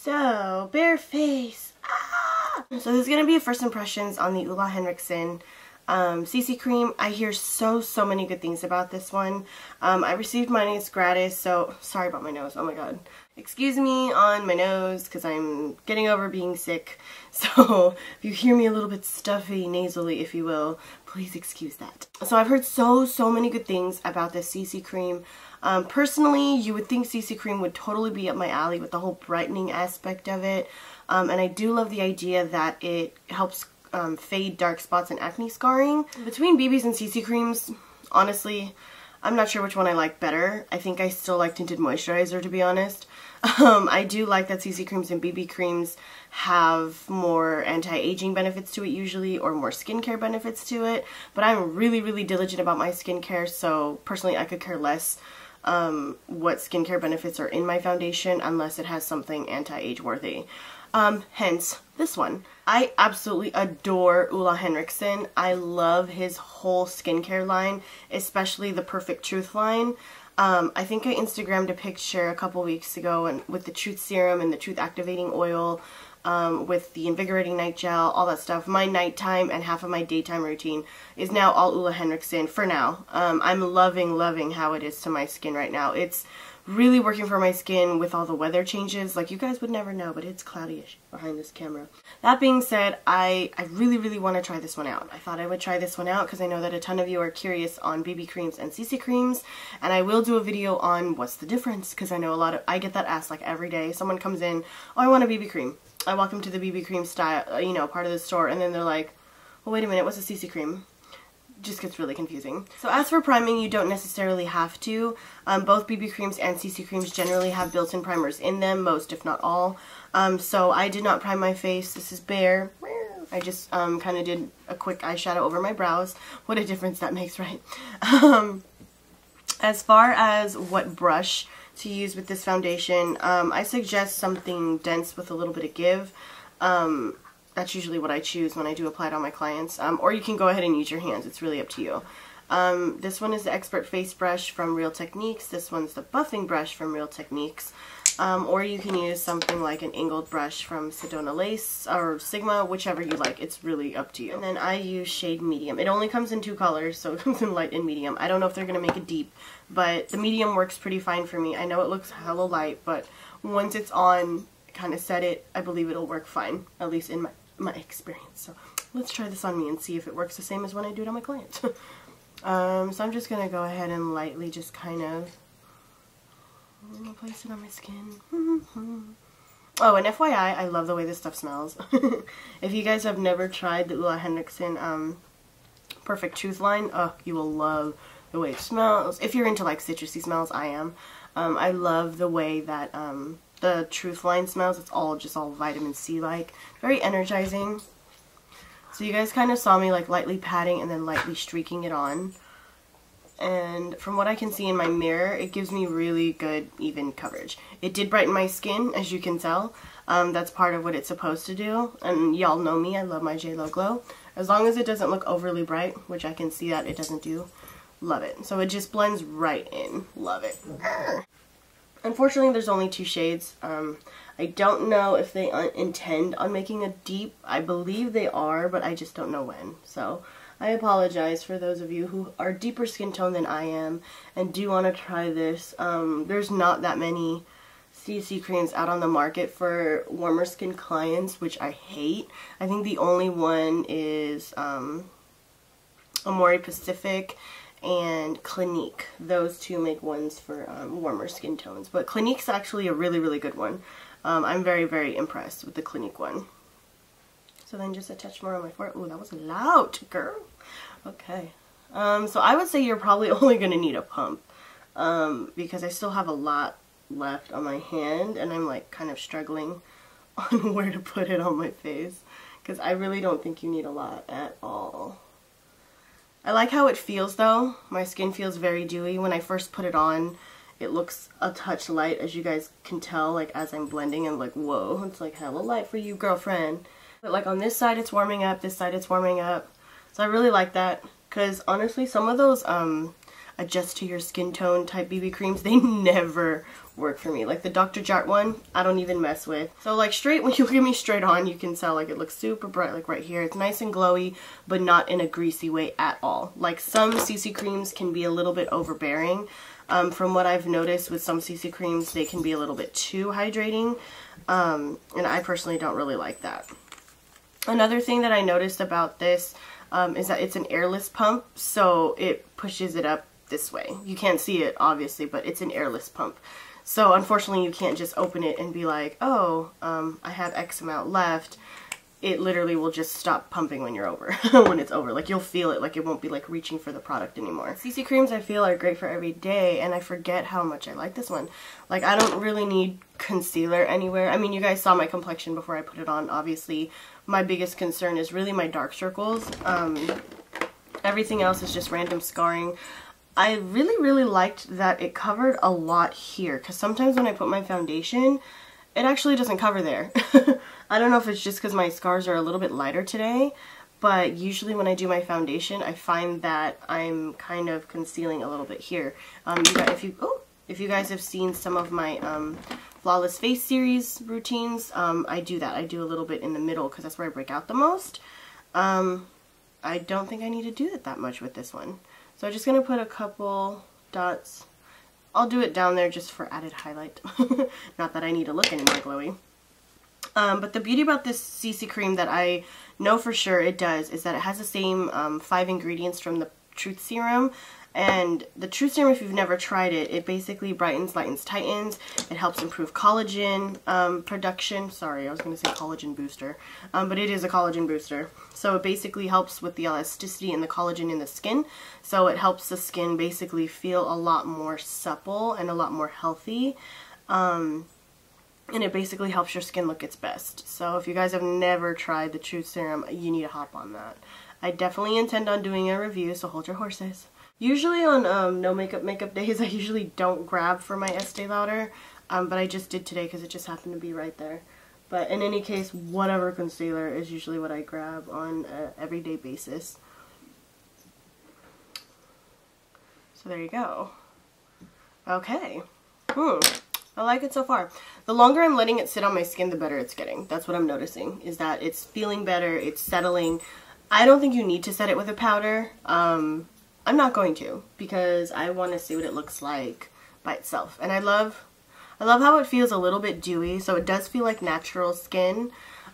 So, bare face. Ah! So this is going to be a first impressions on the Ole Henriksen CC cream. I hear so many good things about this one. I received mine, it's gratis, so sorry about my nose. Oh my god. Excuse me on my nose because I'm getting over being sick. So if you hear me a little bit stuffy, nasally, if you will, please excuse that. So I've heard so many good things about this CC cream. Personally, you would think CC cream would totally be up my alley with the whole brightening aspect of it. And I do love the idea that it helps fade dark spots and acne scarring. Between BBs and CC creams, honestly, I'm not sure which one I like better. I think I still like tinted moisturizer, to be honest. I do like that CC creams and BB creams have more anti-aging benefits to it usually, or more skincare benefits to it, but I'm really diligent about my skincare, so personally I could care less what skincare benefits are in my foundation unless it has something anti-age worthy. Hence this one. I absolutely adore Ole Henriksen. I love his whole skincare line, especially the Perfect Truth line. I think I Instagrammed a picture a couple weeks ago and with the Truth Serum and the Truth Activating Oil, with the Invigorating Night Gel, all that stuff. My nighttime and half of my daytime routine is now all Ole Henriksen for now. I'm loving how it is to my skin right now. It's really working for my skin with all the weather changes. Like, you guys would never know, but it's cloudy-ish behind this camera. That being said, I really want to try this one out. I thought I would try this one out because I know that a ton of you are curious on BB creams and CC creams, and I will do a video on what's the difference, because I know I get that asked like every day. Someone comes in, oh, I want a BB cream. I walk them to the BB cream style, you know, part of the store, and then they're like, well, wait a minute, what's a CC cream? Just gets really confusing. So as for priming, you don't necessarily have to. Both BB creams and CC creams generally have built-in primers in them, most if not all. So I did not prime my face. This is bare. I just kind of did a quick eyeshadow over my brows. What a difference that makes, right? As far as what brush to use with this foundation, I suggest something dense with a little bit of give. That's usually what I choose when I do apply it on my clients. Or you can go ahead and use your hands. It's really up to you. This one is the Expert Face Brush from Real Techniques. This one's the Buffing Brush from Real Techniques. Or you can use something like an angled brush from Sedona Lace or Sigma, whichever you like. It's really up to you. And then I use shade medium. It only comes in 2 colors, so it comes in light and medium. I don't know if they're going to make it deep, but the medium works pretty fine for me. I know it looks hella light, but once it's on, kind of set it, I believe it'll work fine, at least in my experience. So let's try this on me and see if it works the same as when I do it on my clients. So I'm just going to go ahead and lightly just kind of place it on my skin. Oh, and FYI, I love the way this stuff smells. If you guys have never tried the Ole Henriksen Perfect Truth line, oh, you will love the way it smells. If you're into like citrusy smells, I am. I love the way that the Truth line smells. It's all vitamin C like. Very energizing. So you guys kind of saw me like lightly patting and then lightly streaking it on. And from what I can see in my mirror, it gives me really good even coverage. It did brighten my skin, as you can tell. That's part of what it's supposed to do. And y'all know me, I love my JLo Glow. As long as it doesn't look overly bright, which I can see that it doesn't do, love it. So it just blends right in. Love it. Unfortunately, there's only 2 shades. I don't know if they intend on making a deep. I believe they are, but I just don't know when. So I apologize for those of you who are deeper skin tone than I am and do want to try this. There's not that many CC creams out on the market for warmer skin clients, which I hate. I think the only one is Amore Pacific and Clinique. Those 2 make ones for warmer skin tones. But Clinique's actually a really good one. I'm very impressed with the Clinique one. So then just a touch more on my forehead. Ooh, that was loud, girl. Okay. So I would say you're probably only going to need a pump. Because I still have a lot left on my hand. And I'm like kind of struggling on where to put it on my face. Because I really don't think you need a lot at all. I like how it feels though. My skin feels very dewy. When I first put it on, it looks a touch light, as you guys can tell, like as I'm blending, and like, whoa, it's like hella light for you, girlfriend. But like on this side it's warming up, this side it's warming up. So I really like that, because honestly some of those adjust to your skin tone type BB creams, they never work for me. Like the Dr. Jart one, I don't even mess with. So like straight, when you look at me straight on, you can tell like it looks super bright, like right here. It's nice and glowy, but not in a greasy way at all. Like some CC creams can be a little bit overbearing. From what I've noticed with some CC creams, they can be a little bit too hydrating. And I personally don't really like that. Another thing that I noticed about this is that it's an airless pump, so it pushes it up this way. You can't see it obviously, but it's an airless pump. So unfortunately you can't just open it and be like, oh, I have X amount left. It literally will just stop pumping when you're over, when it's over. Like you'll feel it, like it won't be like reaching for the product anymore. CC creams I feel are great for every day, and I forget how much I like this one. Like I don't really need concealer anywhere. I mean, you guys saw my complexion before I put it on. Obviously my biggest concern is really my dark circles. Everything else is just random scarring. I really liked that it covered a lot here, because sometimes when I put my foundation, it actually doesn't cover there. I don't know if it's just because my scars are a little bit lighter today, but usually when I do my foundation, I find that I'm kind of concealing a little bit here. If you guys have seen some of my Flawless Face series routines, I do that. I do a little bit in the middle because that's where I break out the most. I don't think I need to do it that much with this one. So I'm just going to put a couple dots. I'll do it down there just for added highlight. Not that I need to look any more glowy. But the beauty about this CC cream that I know for sure it does is that it has the same 5 ingredients from the Truth Serum. And the Truth Serum, if you've never tried it, it basically brightens, lightens, tightens. It helps improve collagen production. Sorry, I was going to say collagen booster. But it is a collagen booster. So it basically helps with the elasticity and the collagen in the skin. So it helps the skin basically feel a lot more supple and a lot more healthy. And it basically helps your skin look its best. So if you guys have never tried the Truth Serum, you need to hop on that. I definitely intend on doing a review, so hold your horses. Usually on no makeup days, I usually don't grab for my Estee Lauder, but I just did today because it just happened to be right there. But in any case, whatever concealer is usually what I grab on an everyday basis. So there you go. Okay. I like it so far. The longer I'm letting it sit on my skin, the better it's getting. That's what I'm noticing, is that it's feeling better, it's settling. I don't think you need to set it with a powder. I'm not going to, because I want to see what it looks like by itself. And I love how it feels a little bit dewy, so it does feel like natural skin.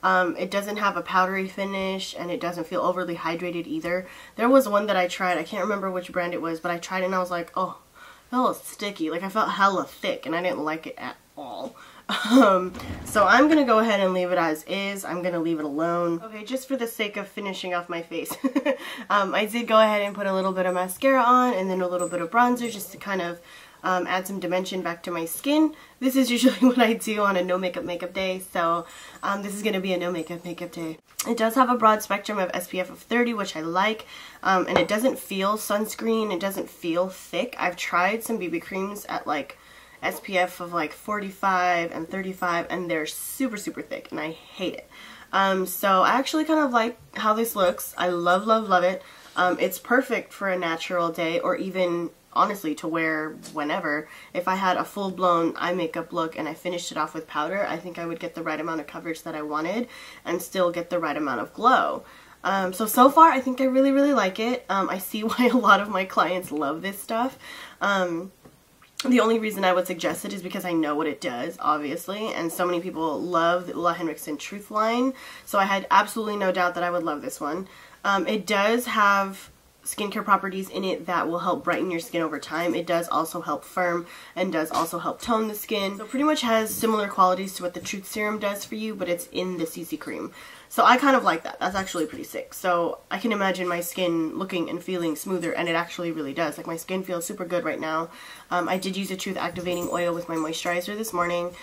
It doesn't have a powdery finish, and it doesn't feel overly hydrated either. There was one that I tried, I can't remember which brand it was, but I tried it and I was like, oh, it felt sticky. Like I felt hella thick, and I didn't like it at all. So I'm gonna go ahead and leave it as is. I'm gonna leave it alone. Okay, just for the sake of finishing off my face, I did go ahead and put a little bit of mascara on and then a little bit of bronzer just to kind of add some dimension back to my skin. This is usually what I do on a no makeup day, so this is gonna be a no makeup day. It does have a broad spectrum of SPF of 30, which I like, and it doesn't feel sunscreen. It doesn't feel thick. I've tried some BB creams at like SPF of like 45 and 35, and they're super thick, and I hate it. So I actually kind of like how this looks. I love it. It's perfect for a natural day, or even honestly to wear whenever. If I had a full-blown eye makeup look and I finished it off with powder, I think I would get the right amount of coverage that I wanted and still get the right amount of glow. So far I think I really like it. I see why a lot of my clients love this stuff. The only reason I would suggest it is because I know what it does, obviously, and so many people love the Ole Henriksen Truth line, so I had absolutely no doubt that I would love this one. It does have skincare properties in it that will help brighten your skin over time. It does also help firm and does also help tone the skin. So pretty much has similar qualities to what the Truth Serum does for you, but it's in the CC cream. So I kind of like that. That's actually pretty sick. So I can imagine my skin looking and feeling smoother, and it actually really does. Like my skin feels super good right now. I did use a Truth Activating Oil with my moisturizer this morning.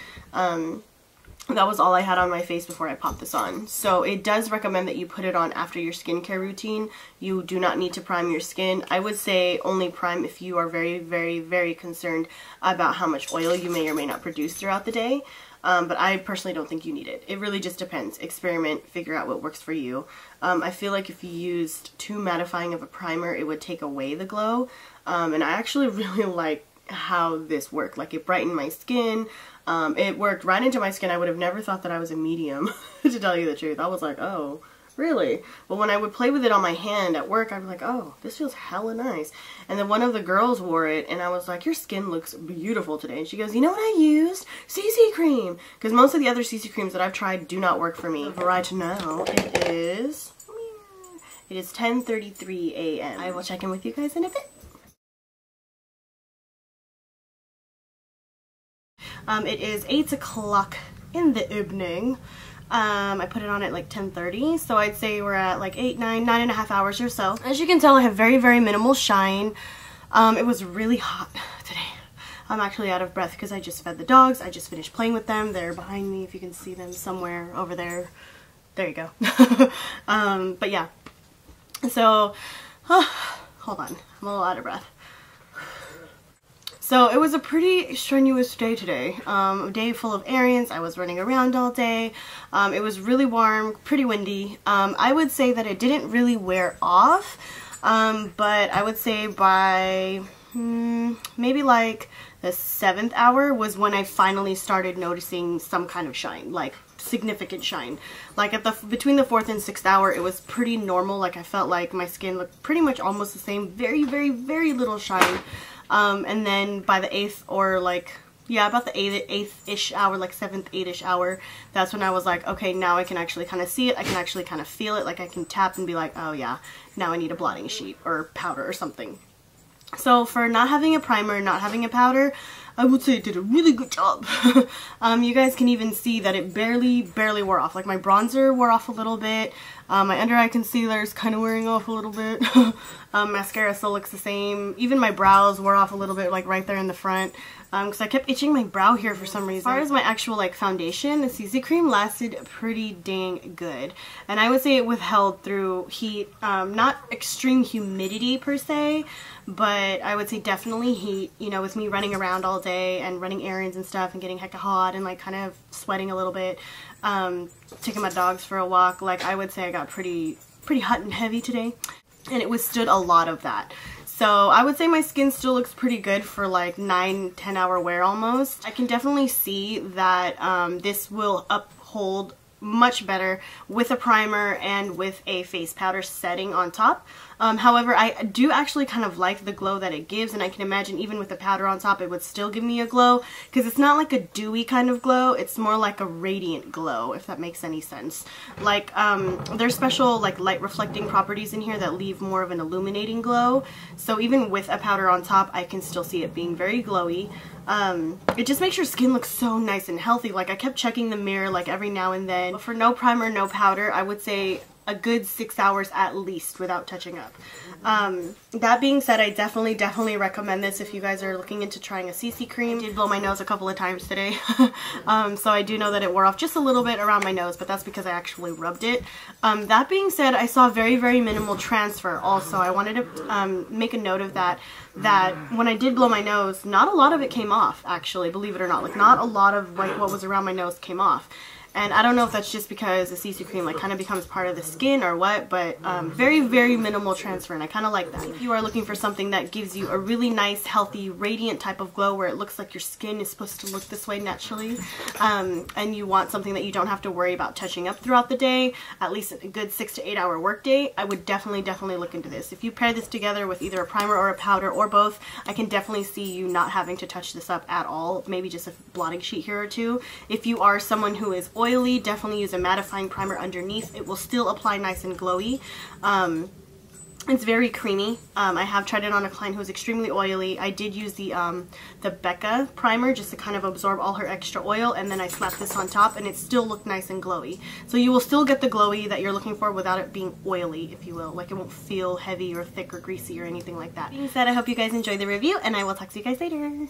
That was all I had on my face before I popped this on. So it does recommend that you put it on after your skincare routine. You do not need to prime your skin. I would say only prime if you are very concerned about how much oil you may or may not produce throughout the day. But I personally don't think you need it. It really just depends. Experiment, figure out what works for you. I feel like if you used too mattifying of a primer, it would take away the glow. And I actually really like how this worked. Like, it brightened my skin. It worked right into my skin. I would have never thought that I was a medium, to tell you the truth. I was like, oh, really? But when I would play with it on my hand at work, I'd be like, oh, this feels hella nice. And then one of the girls wore it, and I was like, your skin looks beautiful today. And she goes, you know what I used? CC cream. Because most of the other CC creams that I've tried do not work for me. Right now, it is 10:33 a.m. I will check in with you guys in a bit. It is 8 o'clock in the evening. I put it on at like 10:30, so I'd say we're at like 9.5 hours or so. As you can tell, I have very, very minimal shine. It was really hot today. I'm actually out of breath because I just fed the dogs. I just finished playing with them. They're behind me, if you can see them somewhere over there. There you go. But yeah. So, hold on. I'm a little out of breath. So it was a pretty strenuous day today. A day full of errands. I was running around all day. It was really warm, pretty windy. I would say that it didn't really wear off, but I would say by maybe like the 7th hour was when I finally started noticing some kind of shine, like significant shine. Like at between the 4th and 6th hour, it was pretty normal. Like I felt like my skin looked pretty much almost the same, very, very, very little shine. And then by the 8th, or like, yeah, about the 8th-ish hour, like 7th, 8th-ish hour, that's when I was like, okay, now I can actually kind of see it. I can actually kind of feel it. Like I can tap and be like, oh yeah, now I need a blotting sheet or powder or something. So for not having a primer, not having a powder, I would say it did a really good job. You guys can even see that it barely wore off. Like my bronzer wore off a little bit. My under eye concealer is kind of wearing off a little bit. Mascara still looks the same. Even my brows wore off a little bit, like right there in the front. Because I kept itching my brow here for some reason. As far as my actual like foundation, the CC cream lasted pretty dang good. And I would say it withheld through heat. Not extreme humidity per se, but I would say definitely heat. You know, with me running around all day and running errands and stuff and getting hecka hot and like kind of sweating a little bit. Taking my dogs for a walk, like I would say I got pretty hot and heavy today, and it withstood a lot of that. So I would say my skin still looks pretty good for like 9-10 hour wear almost. I can definitely see that this will uphold much better with a primer and with a face powder setting on top. However, I do actually kind of like the glow that it gives, and I can imagine even with the powder on top it would still give me a glow, because it's not like a dewy kind of glow, it's more like a radiant glow, if that makes any sense. Like, there's special like light reflecting properties in here that leave more of an illuminating glow, so even with a powder on top I can still see it being very glowy. It just makes your skin look so nice and healthy. Like I kept checking the mirror like every now and then. But for no primer, no powder, I would say a good 6 hours at least without touching up. That being said, I definitely recommend this if you guys are looking into trying a CC cream. I did blow my nose a couple of times today. So I do know that it wore off just a little bit around my nose, but that's because I actually rubbed it. That being said, I saw very minimal transfer also. I wanted to make a note of that when I did blow my nose, not a lot of it came off, actually, believe it or not. Like not a lot of like what was around my nose came off. And I don't know if that's just because the CC cream like kind of becomes part of the skin or what, but very minimal transfer, and I kind of like that. If you are looking for something that gives you a really nice, healthy, radiant type of glow where it looks like your skin is supposed to look this way naturally, and you want something that you don't have to worry about touching up throughout the day, at least a good 6 to 8 hour work day, I would definitely look into this. If you pair this together with either a primer or a powder or both, I can definitely see you not having to touch this up at all, maybe just a blotting sheet here or two. If you are someone who is oily, definitely use a mattifying primer underneath. It will still apply nice and glowy. It's very creamy. I have tried it on a client who was extremely oily. I did use the Becca primer just to kind of absorb all her extra oil, and then I slapped this on top and it still looked nice and glowy. So you will still get the glowy that you're looking for without it being oily, if you will. Like it won't feel heavy or thick or greasy or anything like that. That being said, I hope you guys enjoyed the review, and I will talk to you guys later.